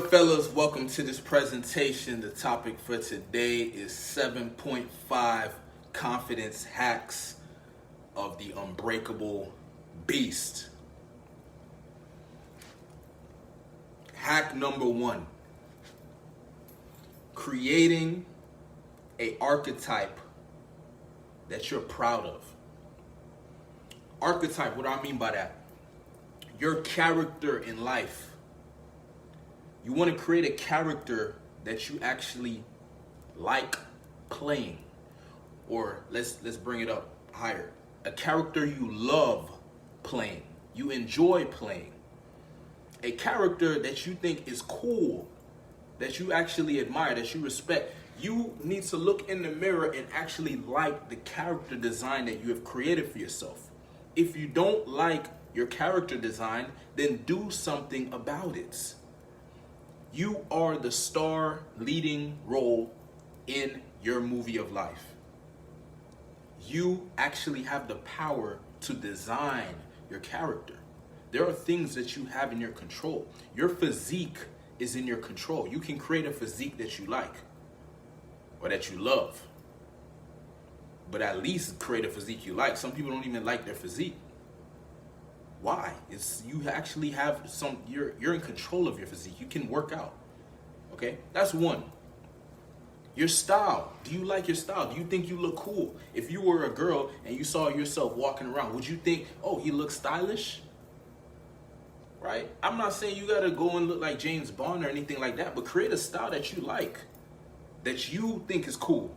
good, fellas? Welcome to this presentation. The topic for today is 7.5 confidence hacks of the Unbreakable Beast. Hack number 1, creating an archetype that you're proud of. Archetype, what do I mean by that? Your character in life. You want to create a character that you actually like playing. Or let's bring it up higher. A character you love playing. You enjoy playing. A character that you think is cool, that you actually admire, that you respect. You need to look in the mirror and actually like the character design that you have created for yourself. If you don't like your character design, then do something about it. You are the star leading role in your movie of life. You actually have the power to design your character. There are things that you have in your control. Your physique is in your control. You can create a physique that you like or that you love. But at least create a physique you like. Some people don't even like their physique. Why? You actually have you're in control of your physique. You can work out. Okay? That's one. Your style. Do you like your style? Do you think you look cool? If you were a girl and you saw yourself walking around, would you think, oh, he looks stylish? Right? I'm not saying you gotta go and look like James Bond or anything like that, but create a style that you like, that you think is cool.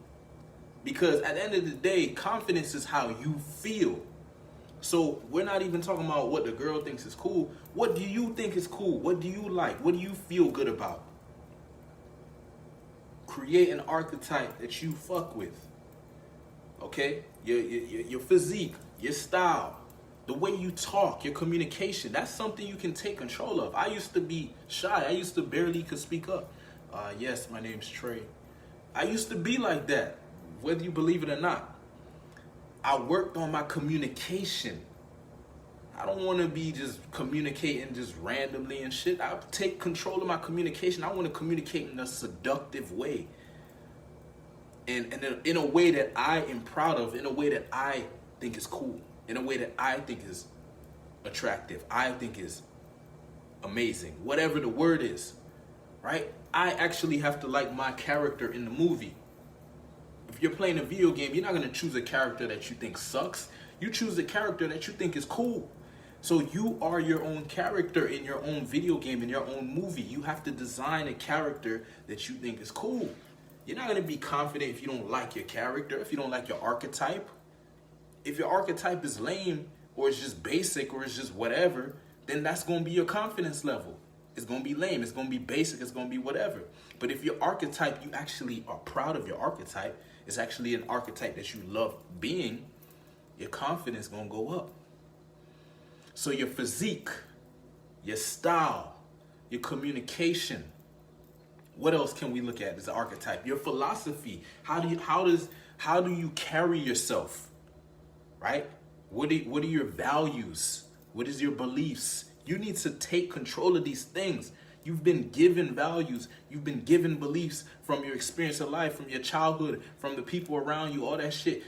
Because at the end of the day, confidence is how you feel. So we're not even talking about what the girl thinks is cool. What do you think is cool? What do you like? What do you feel good about? Create an archetype that you fuck with. Okay? Your physique, your style, the way you talk, your communication. That's something you can take control of. I used to be shy. I used to barely could speak up. Yes, my name's Trey. I used to be like that, whether you believe it or not. I worked on my communication. I don't want to be just communicating just randomly and shit. I take control of my communication. I want to communicate in a seductive way. And in a way that I am proud of, in a way that I think is cool, in a way that I think is attractive, I think is amazing, whatever the word is, right? I actually have to like my character in the movie. If you're playing a video game, you're not going to choose a character that you think sucks. You choose a character that you think is cool. So you are your own character in your own video game, in your own movie. You have to design a character that you think is cool. You're not going to be confident if you don't like your character, if you don't like your archetype. If your archetype is lame or it's just basic or it's just whatever, then that's going to be your confidence level. It's going to be lame. It's going to be basic. It's going to be whatever. But if your archetype, you actually are proud of your archetype, it's actually an archetype that you love being, your confidence is going to go up. So your physique, your style, your communication. What else can we look at as an archetype? Your philosophy. How do you carry yourself? Right? What are your values? What is your beliefs? You need to take control of these things. You've been given values. You've been given beliefs from your experience of life, from your childhood, from the people around you, all that shit.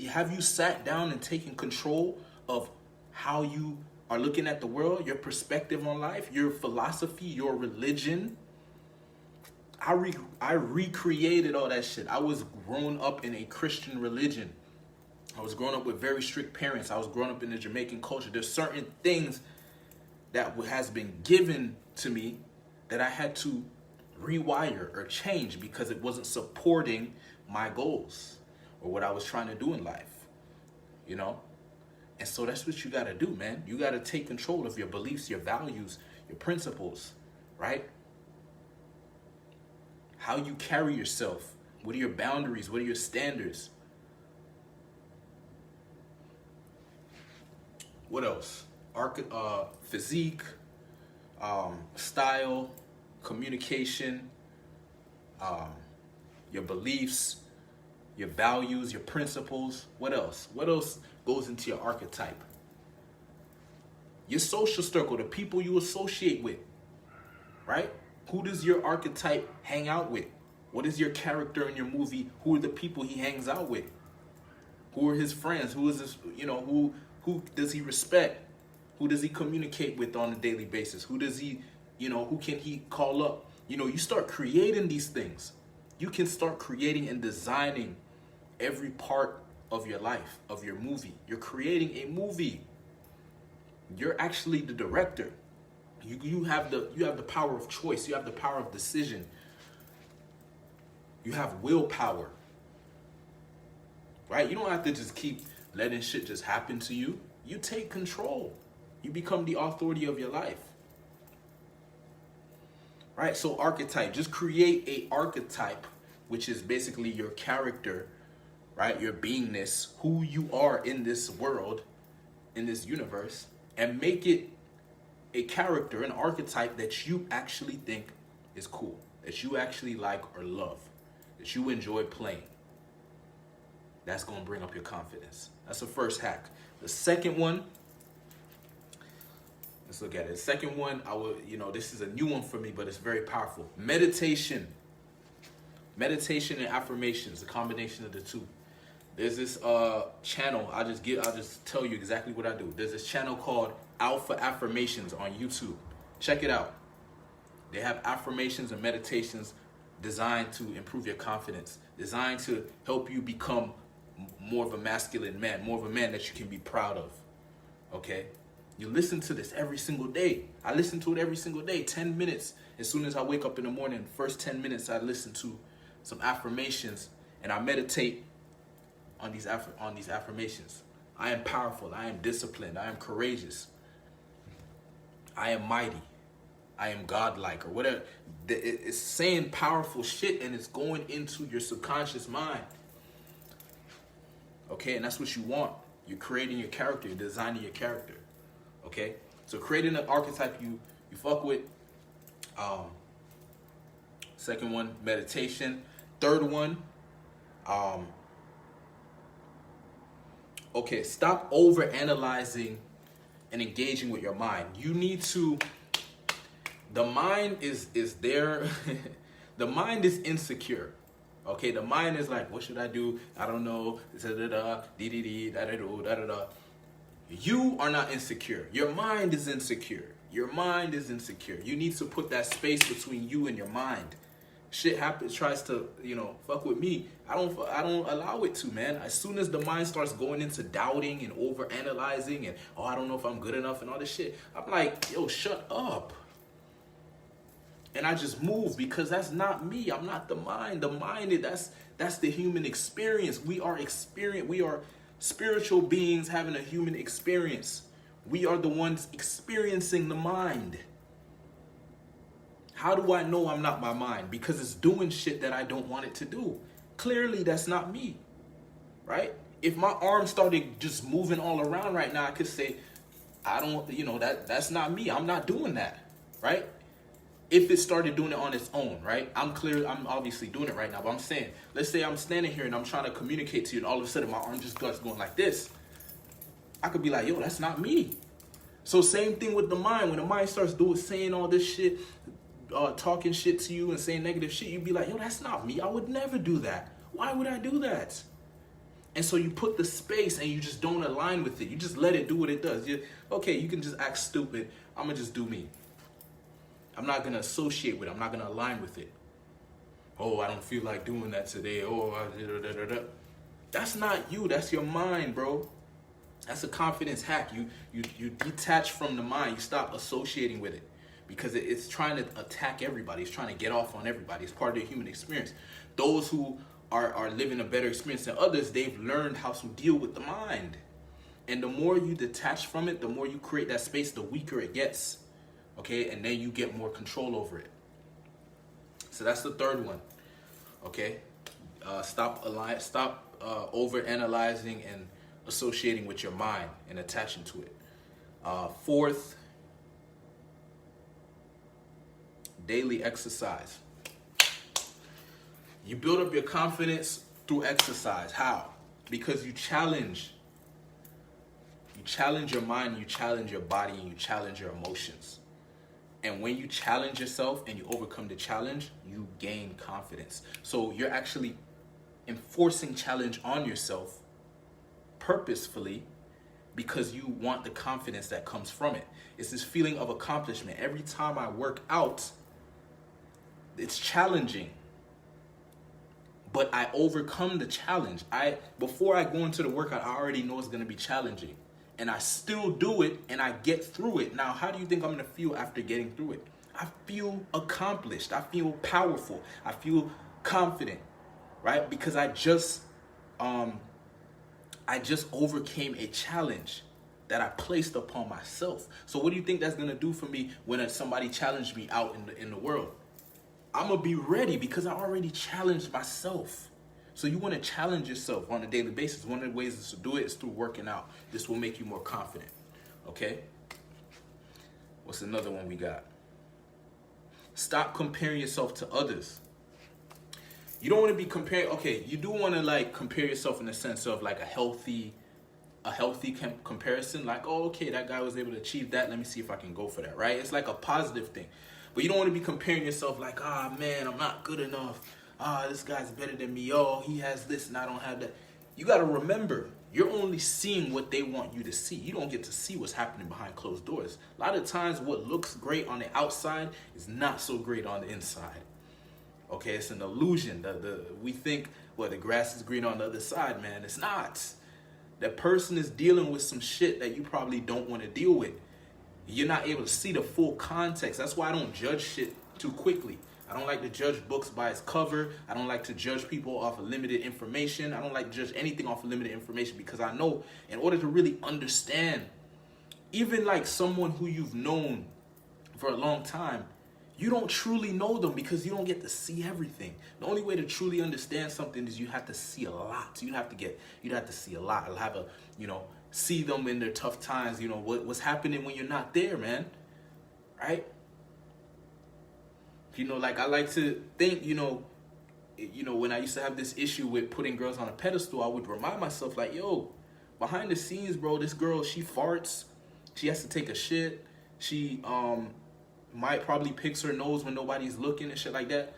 Have you sat down and taken control of how you are looking at the world, your perspective on life, your philosophy, your religion? I recreated all that shit. I was grown up in a Christian religion. I was growing up with very strict parents. I was growing up in the Jamaican culture. There's certain things that has been given to me that I had to rewire or change because it wasn't supporting my goals or what I was trying to do in life, you know? And so that's what you got to do, man. You got to take control of your beliefs, your values, your principles, right? How you carry yourself. What are your boundaries? What are your standards? What else? Physique, style, communication, your beliefs, your values, your principles. What else? What else goes into your archetype? Your social circle, the people you associate with, right? Who does your archetype hang out with? What is your character in your movie? Who are the people he hangs out with? Who are his friends? Who is this, who does he respect? Who does he communicate with on a daily basis? Who does he, who can he call up? You start creating these things. You can start creating and designing every part of your life, of your movie. You're creating a movie. You're actually the director. You have the power of choice. You have the power of decision. You have willpower. Right? You don't have to just keep letting shit just happen to you. You take control. You become the authority of your life. Right? So archetype, just create a archetype, which is basically your character, right? Your beingness, who you are in this world, in this universe, and make it a character, an archetype that you actually think is cool, that you actually like or love, that you enjoy playing. That's going to bring up your confidence. That's the first hack. The second one, let's look at it. The second one, this is a new one for me, but it's very powerful. Meditation. Meditation and affirmations, a combination of the two. There's this channel, I'll just tell you exactly what I do. There's this channel called Affirmations on YouTube. Check it out. They have affirmations and meditations designed to improve your confidence, designed to help you become more of a masculine man, more of a man that you can be proud of. Okay? You listen to this every single day. I listen to it every single day, 10 minutes. As soon as I wake up in the morning, first 10 minutes I listen to some affirmations and I meditate on these affirmations. I am powerful. I am disciplined. I am courageous. I am mighty. I am godlike, or whatever. It's saying powerful shit and it's going into your subconscious mind. Okay, and that's what you want. You're creating your character. You're designing your character. Okay, so creating an archetype you fuck with. Second one, meditation. Third one, okay, stop over analyzing and engaging with your mind. You need to, the mind is there. The mind is insecure. Okay, the mind is like, what should I do? I don't know. You are not insecure. Your mind is insecure. Your mind is insecure. You need to put that space between you and your mind. Shit happens, tries to, fuck with me. I don't allow it to, man. As soon as the mind starts going into doubting and over analyzing and, I don't know if I'm good enough and all this shit, I'm like, yo, shut up. And I just move, because that's not me. I'm not the mind. The mind, that's the human experience. We are spiritual beings having a human experience. We are the ones experiencing the mind. How do I know I'm not my mind? Because it's doing shit that I don't want it to do. Clearly, that's not me, right? If my arm started just moving all around right now, I could say, that's not me. I'm not doing that, right? If it started doing it on its own, right? I'm obviously doing it right now, but I'm saying, let's say I'm standing here and I'm trying to communicate to you, and all of a sudden my arm just starts going like this. I could be like, yo, that's not me. So same thing with the mind. When the mind starts saying all this shit, talking shit to you and saying negative shit, you'd be like, yo, that's not me. I would never do that. Why would I do that? And so you put the space and you just don't align with it. You just let it do what it does. You can just act stupid. I'm going to just do me. I'm not going to associate with it. I'm not going to align with it. I don't feel like doing that today. That's not you. That's your mind, bro. That's a confidence hack. You detach from the mind. You stop associating with it. Because it's trying to attack everybody. It's trying to get off on everybody. It's part of the human experience. Those who are living a better experience than others, they've learned how to deal with the mind. And the more you detach from it, the more you create that space, the weaker it gets. Okay? And then you get more control over it. So that's the third one. Okay? Stop over analyzing and associating with your mind and attaching to it. Fourth, daily exercise. You build up your confidence through exercise. How? Because you challenge your mind, you challenge your body, and you challenge your emotions. And when you challenge yourself and you overcome the challenge, you gain confidence. So you're actually enforcing challenge on yourself purposefully because you want the confidence that comes from it. It's this feeling of accomplishment. Every time I work out, it's challenging, but I overcome the challenge. Before I go into the workout, I already know it's going to be challenging, and I still do it, and I get through it. Now, how do you think I'm going to feel after getting through it? I feel accomplished. I feel powerful. I feel confident, right? Because I just overcame a challenge that I placed upon myself. So what do you think that's going to do for me when somebody challenged me out in the world? I'm going to be ready because I already challenged myself. So you want to challenge yourself on a daily basis. One of the ways to do it is through working out. This will make you more confident. Okay? What's another one we got? Stop comparing yourself to others. You don't want to be comparing. Okay, you do want to like compare yourself in the sense of like a healthy comparison. Like, oh, okay, that guy was able to achieve that. Let me see if I can go for that, right? It's like a positive thing. But you don't want to be comparing yourself like, man, I'm not good enough. This guy's better than me. Oh, he has this and I don't have that. You got to remember, you're only seeing what they want you to see. You don't get to see what's happening behind closed doors. A lot of times what looks great on the outside is not so great on the inside. Okay, it's an illusion. We think, well, the grass is green on the other side, man. It's not. That person is dealing with some shit that you probably don't want to deal with. You're not able to see the full context. That's why I don't judge shit too quickly. I don't like to judge books by its cover. I don't like to judge people off of limited information. I don't like to judge anything off of limited information because I know in order to really understand, even like someone who you've known for a long time, you don't truly know them because you don't get to see everything. The only way to truly understand something is you have to see a lot. You'd have to see a lot. I'll have a, see them in their tough times, what's happening when you're not there, man. Right? Like I like to think, when I used to have this issue with putting girls on a pedestal, I would remind myself like, yo, behind the scenes, bro, this girl, she farts. She has to take a shit. She might probably picks her nose when nobody's looking and shit like that.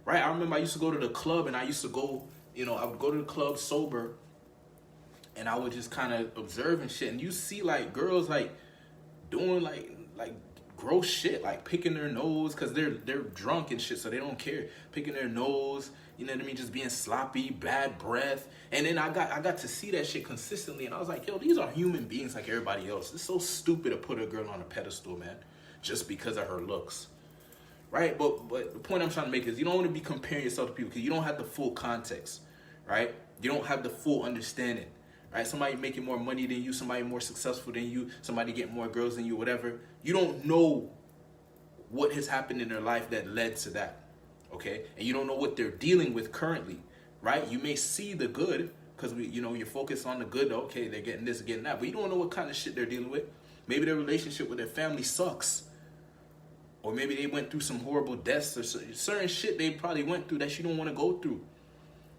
Right? I remember I used to go to the club and I used to go, I would go to the club sober and I would just kind of observe and shit. And you see like girls like doing like gross shit, like picking their nose because they're drunk and shit, so they don't care. Picking their nose, you know what I mean? Just being sloppy, bad breath. And then I got to see that shit consistently, and I was like, yo, these are human beings like everybody else. It's so stupid to put a girl on a pedestal, man, just because of her looks. Right? But the point I'm trying to make is you don't want to be comparing yourself to people because you don't have the full context, right? You don't have the full understanding. Right? Somebody making more money than you, somebody more successful than you, somebody getting more girls than you, whatever. You don't know what has happened in their life that led to that, okay? And you don't know what they're dealing with currently, right? You may see the good because you're focused on the good. Okay, they're getting this, getting that, but you don't know what kind of shit they're dealing with. Maybe their relationship with their family sucks, or maybe they went through some horrible deaths or certain shit they probably went through that you don't want to go through.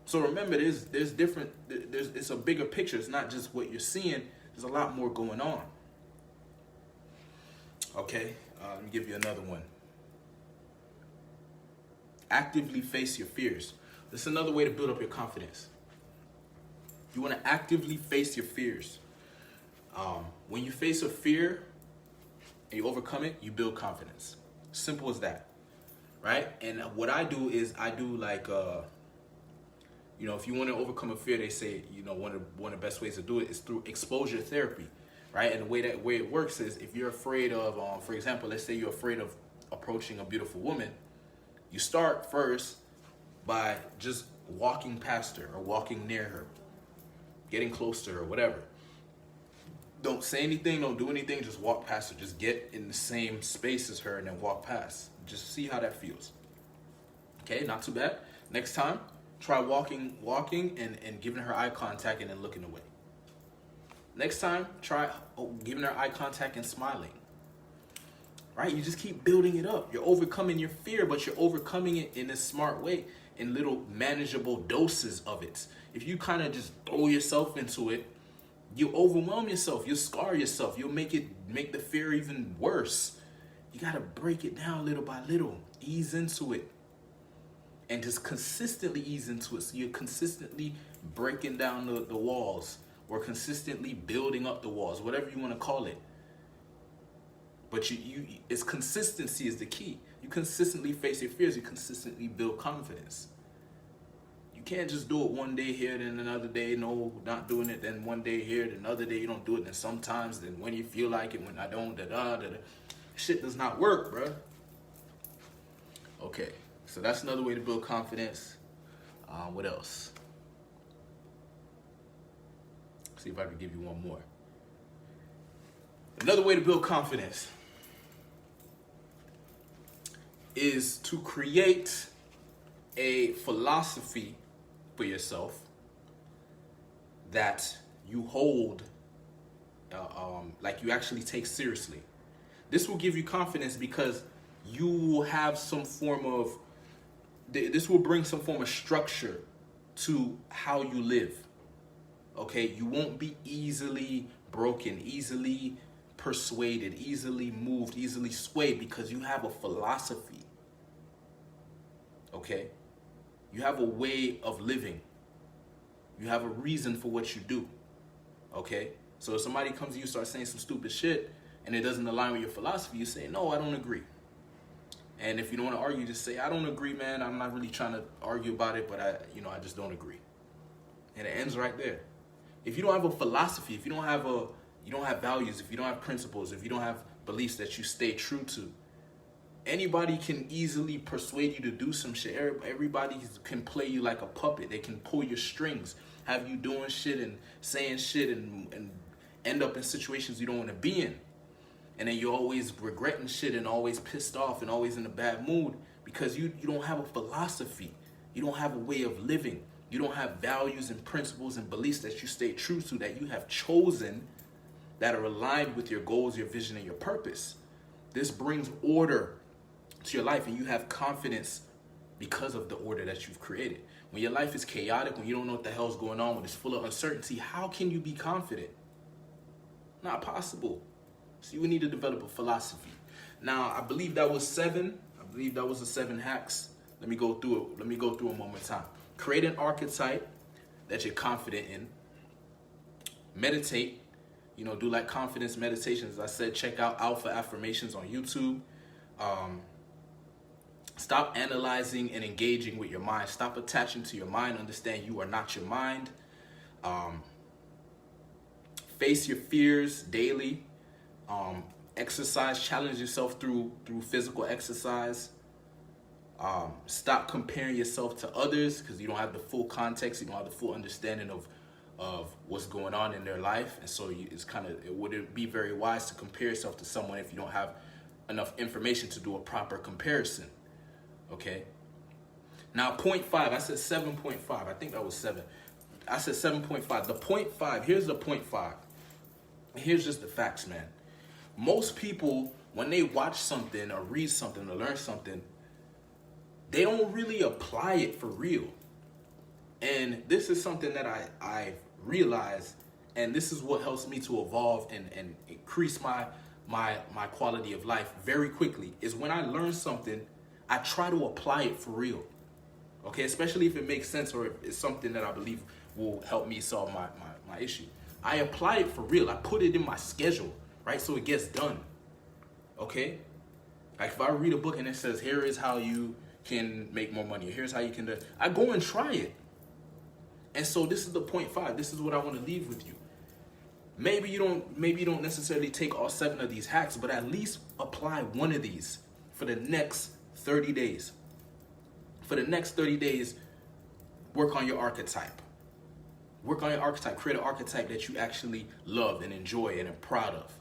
So remember, it's a bigger picture. It's not just what you're seeing. There's a lot more going on. Okay, let me give you another one. Actively face your fears. This is another way to build up your confidence. You want to actively face your fears. When you face a fear and you overcome it, you build confidence. Simple as that, right? And what I do is I do like... if you want to overcome a fear, they say, one of the best ways to do it is through exposure therapy, right? And the way it works is if you're afraid of, for example, let's say you're afraid of approaching a beautiful woman, you start first by just walking past her or walking near her, getting close to her, whatever. Don't say anything, don't do anything, just walk past her. Just get in the same space as her and then walk past. Just see how that feels. Okay, not too bad. Next time, try walking and giving her eye contact and then looking away. Next time, try giving her eye contact and smiling. Right? You just keep building it up. You're overcoming your fear, but you're overcoming it in a smart way, in little manageable doses of it. If you kind of just throw yourself into it, you overwhelm yourself. You'll scar yourself. You'll make the fear even worse. You got to break it down little by little. Ease into it. And just consistently ease into it. So you're consistently breaking down the walls, or consistently building up the walls, whatever you want to call it. But it's consistency is the key. You consistently face your fears. You consistently build confidence. You can't just do it one day here, then another day, no, not doing it. Then one day here, then another day you don't do it. Then sometimes, then when you feel like it, when I don't, da-da. Shit does not work, bro. Okay, so that's another way to build confidence. What else? See if I can give you one more. Another way to build confidence is to create a philosophy for yourself that you hold, like you actually take seriously. This will give you confidence because you will have some form of, this will bring some form of structure to how you live. Okay, you won't be easily broken, easily persuaded, easily moved, easily swayed, because you have a philosophy. Okay, you have a way of living. You have a reason for what you do. Okay, so if somebody comes to you, starts saying some stupid shit, and it doesn't align with your philosophy, you say, no, I don't agree. And if you don't want to argue, just say, I don't agree, man. I'm not really trying to argue about it, but I just don't agree. And it ends right there. If you don't have a philosophy, if you don't have values, if you don't have principles, if you don't have beliefs that you stay true to, anybody can easily persuade you to do some shit. Everybody can play you like a puppet. They can pull your strings, have you doing shit and saying shit, and end up in situations you don't want to be in. And then you're always regretting shit and always pissed off and always in a bad mood because you don't have a philosophy. You don't have a way of living. You don't have values and principles and beliefs that you stay true to, that you have chosen, that are aligned with your goals, your vision, and your purpose. This brings order to your life, and you have confidence because of the order that you've created. When your life is chaotic, when you don't know what the hell's going on, when it's full of uncertainty, how can you be confident? Not possible. So you would need to develop a philosophy. Now, I believe that was 7. I believe that was the 7 hacks. Let me go through it. Let me go through them one more time. Create an archetype that you're confident in. Meditate. Do like confidence meditations. As I said, check out Alpha Affirmations on YouTube. Stop analyzing and engaging with your mind. Stop attaching to your mind. Understand you are not your mind. Face your fears daily. Exercise, challenge yourself through physical exercise. Stop comparing yourself to others because you don't have the full context, you don't have the full understanding of what's going on in their life, and so it wouldn't be very wise to compare yourself to someone if you don't have enough information to do a proper comparison. Okay. Now, 0.5, I said 7.5. I think that was 7. I said 7.5. The 0.5. Here's the 0.5. Here's just the facts, man. Most people, when they watch something or read something or learn something, they don't really apply it for real. And this is something that I realized, and this is what helps me to evolve and increase my quality of life very quickly, is when I learn something, I try to apply it for real. Okay, especially if it makes sense or if it's something that I believe will help me solve my issue. I apply it for real. I put it in my schedule, right? So it gets done. Okay? Like if I read a book and it says, here is how you can make more money, or here's how you can do it, I go and try it. And so this is the 0.5. This is what I want to leave with you. Maybe you don't necessarily take all 7 of these hacks, but at least apply one of these for the next 30 days. For the next 30 days, work on your archetype. Work on your archetype. Create an archetype that you actually love and enjoy and are proud of.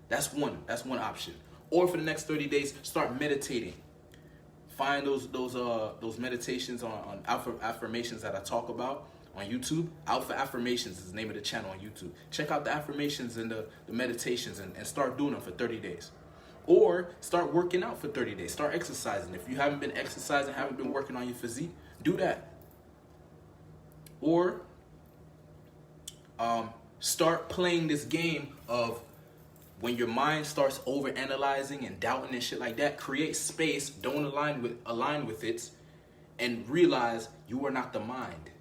That's one option. Or for the next 30 days, start meditating. Find those meditations on Alpha Affirmations that I talk about on YouTube. Alpha Affirmations is the name of the channel on YouTube. Check out the affirmations and the meditations and start doing them for 30 days. Or start working out for 30 days. Start exercising. If you haven't been exercising, haven't been working on your physique, do that. Or start playing this game of when your mind starts over analyzing and doubting and shit like that, create space, don't align with it, and realize you are not the mind.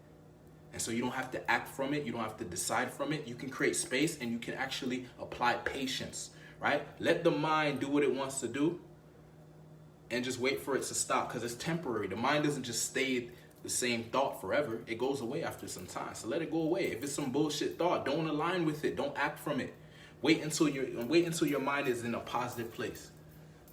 And so you don't have to act from it, you don't have to decide from it. You can create space and you can actually apply patience, right? Let the mind do what it wants to do and just wait for it to stop, because it's temporary. The mind doesn't just stay the same thought forever. It goes away after some time. So let it go away. If it's some bullshit thought, don't align with it. Don't act from it. Wait until your mind is in a positive place.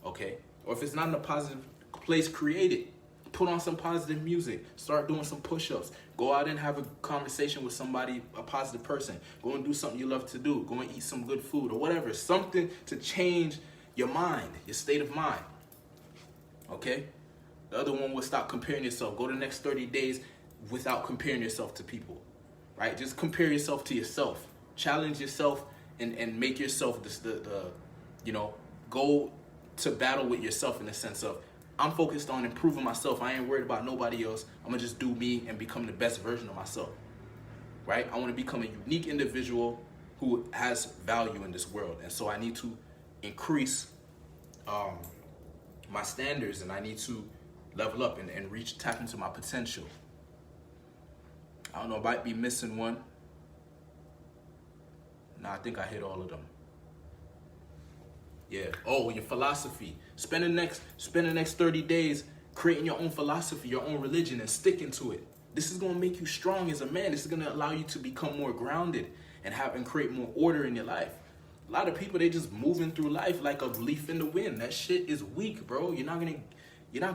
Okay? Or if it's not in a positive place, create it. Put on some positive music. Start doing some push-ups. Go out and have a conversation with somebody, a positive person. Go and do something you love to do. Go and eat some good food or whatever. Something to change your mind, your state of mind. Okay? The other one was stop comparing yourself. Go the next 30 days without comparing yourself to people. Right? Just compare yourself to yourself. Challenge yourself and make yourself go to battle with yourself in the sense of, I'm focused on improving myself. I ain't worried about nobody else. I'm gonna just do me and become the best version of myself. Right? I want to become a unique individual who has value in this world. And so I need to increase my standards, and I need to level up and tap into my potential. I don't know, I might be missing one. No, I think I hit all of them. Yeah. Oh, your philosophy. Spend the next 30 days creating your own philosophy, your own religion, and sticking to it. This is gonna make you strong as a man. This is gonna allow you to become more grounded and create more order in your life. A lot of people, they just moving through life like a leaf in the wind. That shit is weak, bro. You're not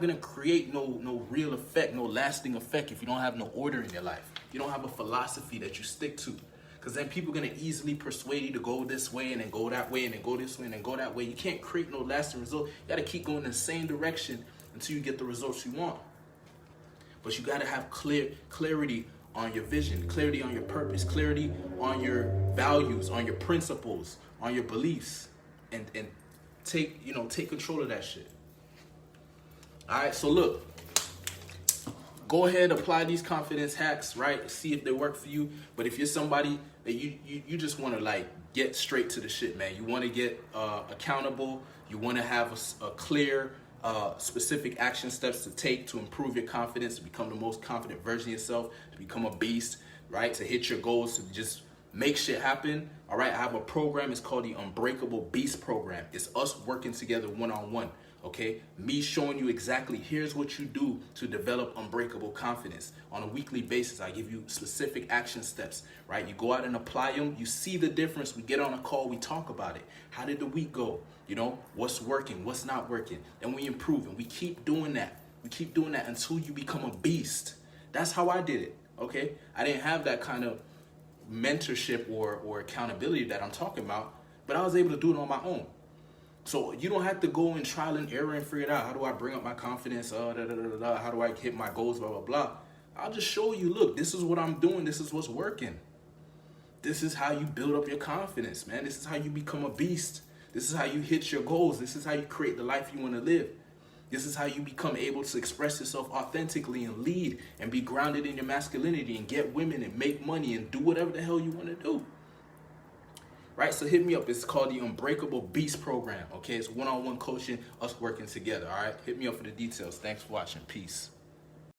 gonna create no real effect, no lasting effect if you don't have no order in your life. You don't have a philosophy that you stick to. Because then people are going to easily persuade you to go this way and then go that way and then go this way and then go that way. You can't create no lasting result. You got to keep going in the same direction until you get the results you want. But you got to have clarity on your vision, clarity on your purpose, clarity on your values, on your principles, on your beliefs, and take control of that shit. All right, so look. Go ahead, apply these confidence hacks, right? See if they work for you. But if you're somebody that you just want to like get straight to the shit, man. You want to get accountable. You want to have a clear, specific action steps to take to improve your confidence, to become the most confident version of yourself, to become a beast, right? To hit your goals, to just make shit happen. All right, I have a program. It's called the Unbreakable Beast program. It's us working together one-on-one. Okay, me showing you exactly here's what you do to develop unbreakable confidence. On a weekly basis, I give you specific action steps, right? You go out and apply them. You see the difference. We get on a call. We talk about it. How did the week go? You know, what's working, what's not working. And we improve, and we keep doing that. We keep doing that until you become a beast. That's how I did it, okay? I didn't have that kind of mentorship or accountability that I'm talking about, but I was able to do it on my own. So you don't have to go and trial and error and figure it out. How do I bring up my confidence? How do I hit my goals? Blah, blah, blah. I'll just show you, look, this is what I'm doing. This is what's working. This is how you build up your confidence, man. This is how you become a beast. This is how you hit your goals. This is how you create the life you want to live. This is how you become able to express yourself authentically and lead and be grounded in your masculinity and get women and make money and do whatever the hell you want to do. Right, so hit me up. It's called the Unbreakable Beast program. Okay, it's one-on-one coaching, us working together. All right, hit me up for the details. Thanks for watching. Peace.